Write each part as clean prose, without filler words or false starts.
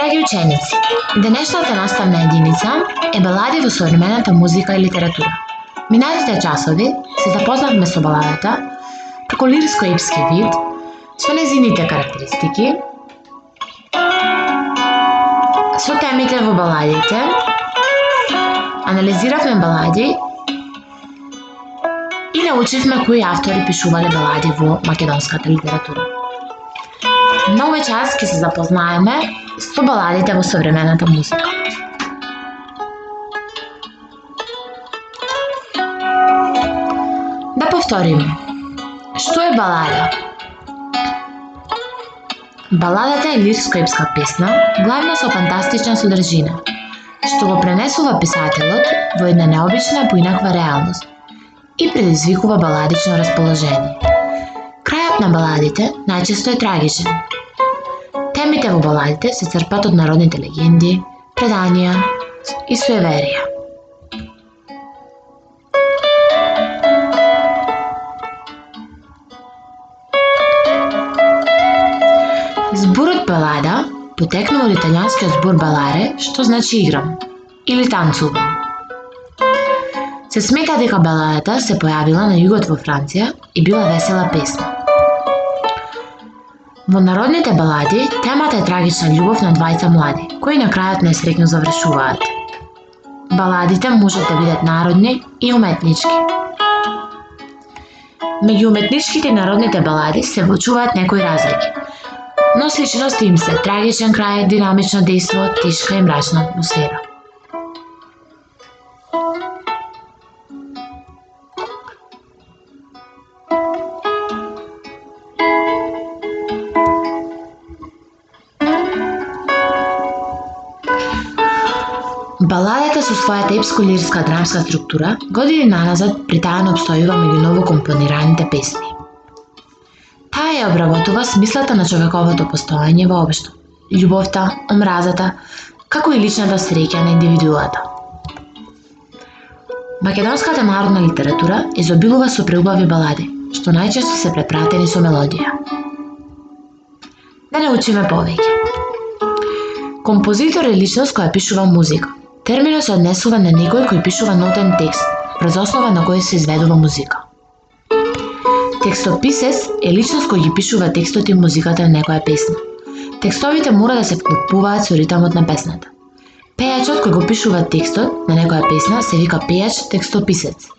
Драги ученици, денешната наставна единица е балади во современата музика и литература. Минатите часови се запознавме со баладата како лирско-епски вид, со незините карактеристики, со темите во баладите, анализиравме балади и научивме кои автори пишувале балади во македонската литература. На овој час ќе се запознаеме со баладите во современата музика. Да повториме. Што е балада? Баладата е лирско-епска песна, главно со фантастична содржина, што го пренесува писателот во една необична поинаква реалност и предизвикува баладично расположение. Крајот на баладите најчесто е трагичен. Темите во баладите се црпат од народните легенди, преданија и суеверија. Зборот балада потекнува од италијанскиот збор баларе, што значи играм или танцувам. Се смета дека баладата се појавила на југот во Франција и била весела песна. Во народните балади темата е трагична љубов на двајца млади, кои на крајот несреќно завршуваат. Баладите можат да бидат народни и уметнички. Меѓу уметничките и народните балади се воочуваат некои разлики, но сличности им се трагичен крај, динамично дејство, тешка и мрачна атмосфера. Баладата со својата епско-лирска драмска структура години наназад притајано обстојува меѓу новокомпонираните песни. Таа ја обработува смислата на човековото постоење воопшто, љубовта, омразата, како и личната среќа на индивидуата. Македонската народна литература изобилува со преубави балади, што најчесто се препратени со мелодија. Да научиме повеќе. Композитор е личност која пишува музика. Терминот се однесува на некој кој пишува нотен текст, врз основа на кој се изведува музика. Текстописец е личност кој ги пишува текстот и музиката на некоја песна. Текстовите мора да се вклопуваат со ритмот на песната. Пејачот кој го пишува текстот на некоја песна се вика пејач-текстописец.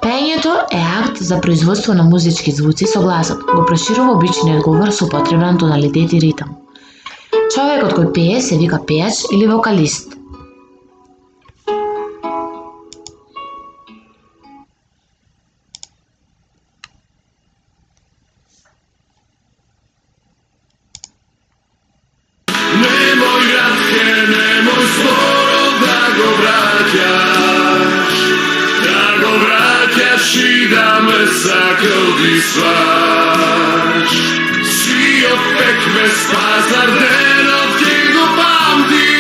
Пеењето е акт за производство на музички звуци со гласот, го проширува обичниот говор со употреба на тоналитет и ритам. Човекот кој пее се вика пејач или вокалист. Немој ратке, немој скоро да го враќаш и да ме сакълди сваќ. Си од пекмез пазар денот ќе го памти,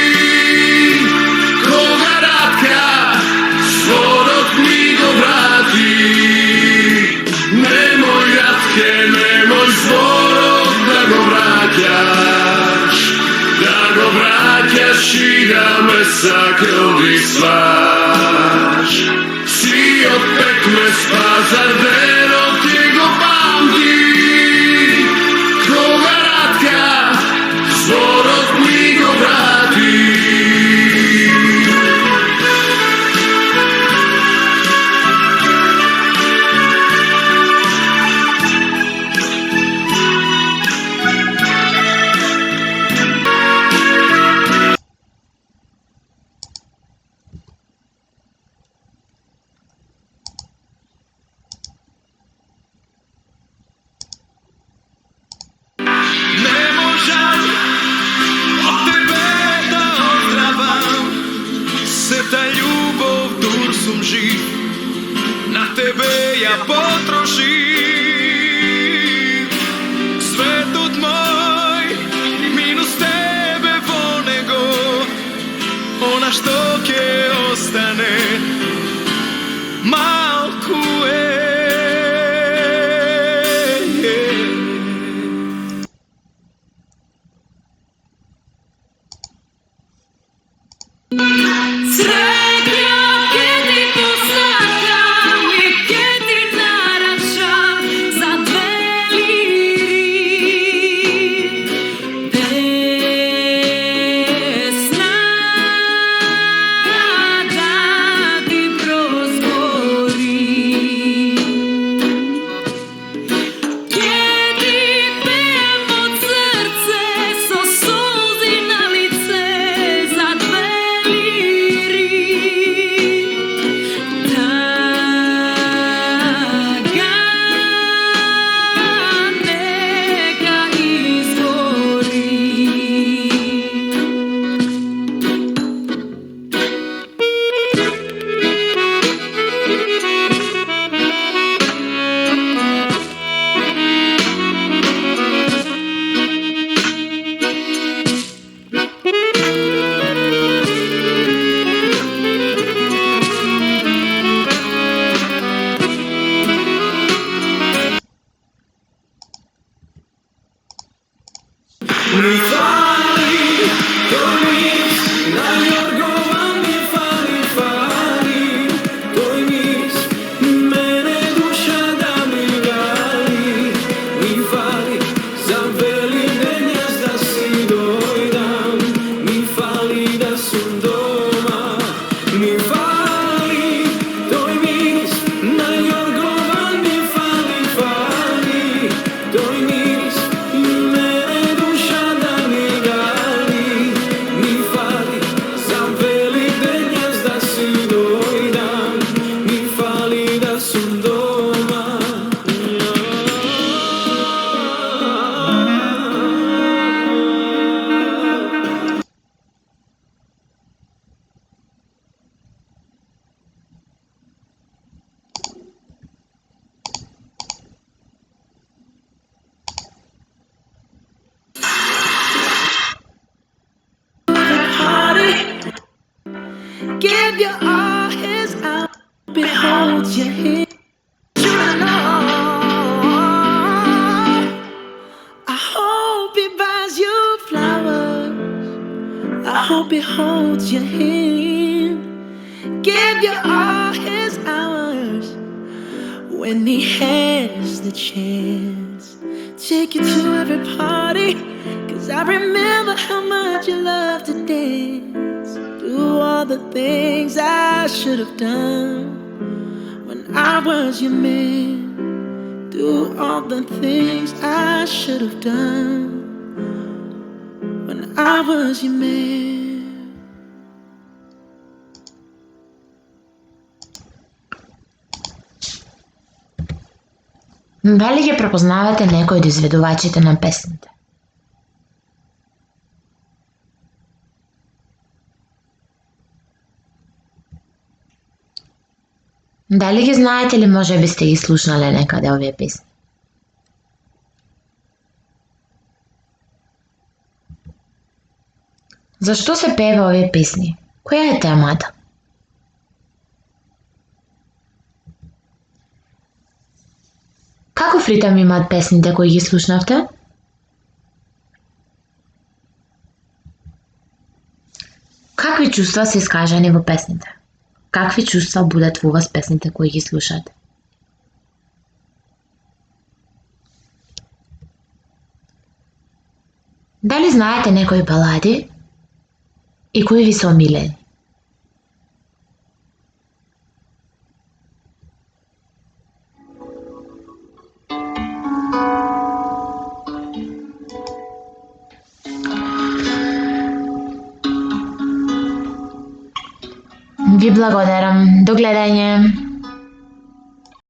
кога ратка сворот ми го врати. Немој ратке, немој сворот да го враќаш и да ме сакълди сваќ. Си од пекмез пазар денот ќе го памти, кога ратка сворот ми го врати. mi fali, tvoj miris na jorgovan mi fali, tvoj miris mene duša da mi fali, za Velikaden jaz da si dojdam, mi fali da sam doma, mi fali, tvoj miris na jorgovan mi fali, tvoj miris mene duša da mi fali, za Velikaden jaz da si dojdam, mi fali da sam doma. Give your all his out, behold your hand. I hope he buys you flowers. I hope he holds your hand. Give you all his hours when he has the chance. Take you to every party, 'cause I remember how much you loved to dance. Do all the things I should have done when I was your man. Do all the things I should have done when I was your man. Дали ги препознавате некои од изведувачите на песните? Дали ги знаете или можеби сте ги слушнале некаде овие песни? Зашто се пева овие песни? Која е темата? Каков ритам имаат песните кои ги слушнавте? Какви чувства се искажани во песните? Какви чувства будат во вас песните кои ги слушате? Дали знаете некои балади и кои ви се омилени? Ви благодарам. До гледање.